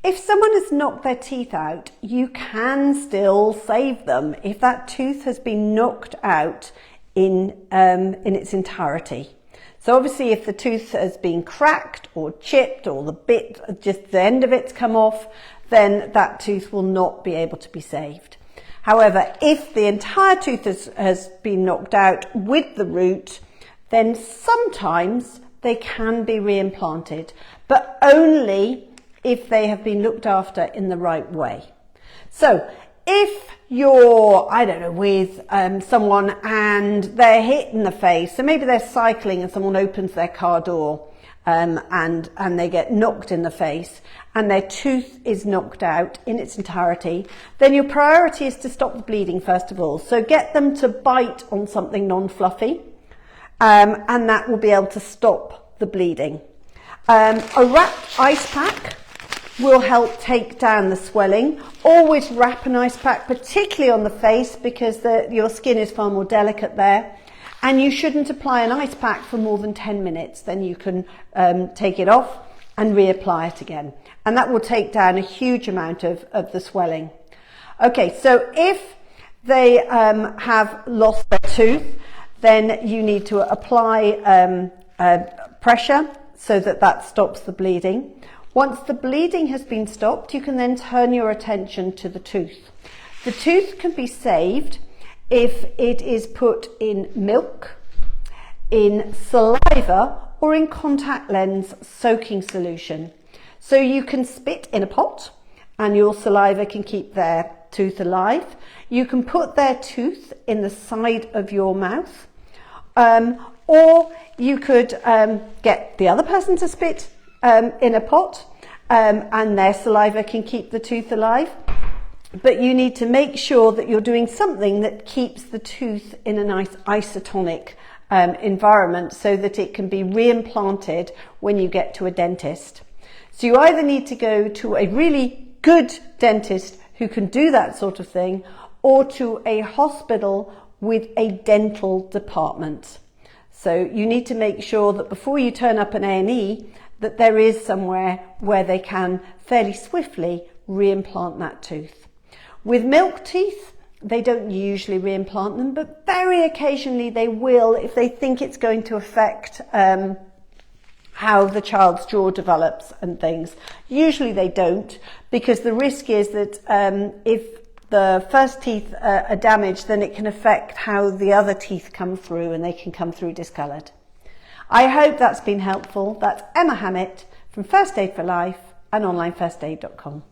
If someone has knocked their teeth out, you can still save them if that tooth has been knocked out in its entirety. So obviously if the tooth has been cracked or chipped or just the end of it's come off, then that tooth will not be able to be saved. However, if the entire tooth has been knocked out with the root, then sometimes they can be reimplanted, but only if they have been looked after in the right way. So if you're, I don't know, with someone and they're hit in the face, so maybe they're cycling and someone opens their car door and they get knocked in the face and their tooth is knocked out in its entirety, then your priority is to stop the bleeding first of all. So get them to bite on something non-fluffy and that will be able to stop the bleeding. A wrapped ice pack will help take down the swelling. Always wrap an ice pack, particularly on the face, because your skin is far more delicate there. And you shouldn't apply an ice pack for more than 10 minutes. Then you can take it off and reapply it again. And that will take down a huge amount of the swelling. Okay, so if they have lost their tooth, then you need to apply pressure so that stops the bleeding. Once the bleeding has been stopped, you can then turn your attention to the tooth. The tooth can be saved if it is put in milk, in saliva, or in contact lens soaking solution. So you can spit in a pot and your saliva can keep their tooth alive. You can put their tooth in the side of your mouth, or you could get the other person to spit in a pot and their saliva can keep the tooth alive. But you need to make sure that you're doing something that keeps the tooth in a nice isotonic environment so that it can be reimplanted when you get to a dentist. So you either need to go to a really good dentist who can do that sort of thing, or to a hospital with a dental department. So you need to make sure that before you turn up an A&E, that there is somewhere where they can fairly swiftly reimplant that tooth. With milk teeth, they don't usually reimplant them, but very occasionally they will if they think it's going to affect how the child's jaw develops and things. Usually they don't, because the risk is that if the first teeth are damaged, then it can affect how the other teeth come through and they can come through discoloured. I hope that's been helpful. That's Emma Hammett from First Aid for Life and onlinefirstaid.com.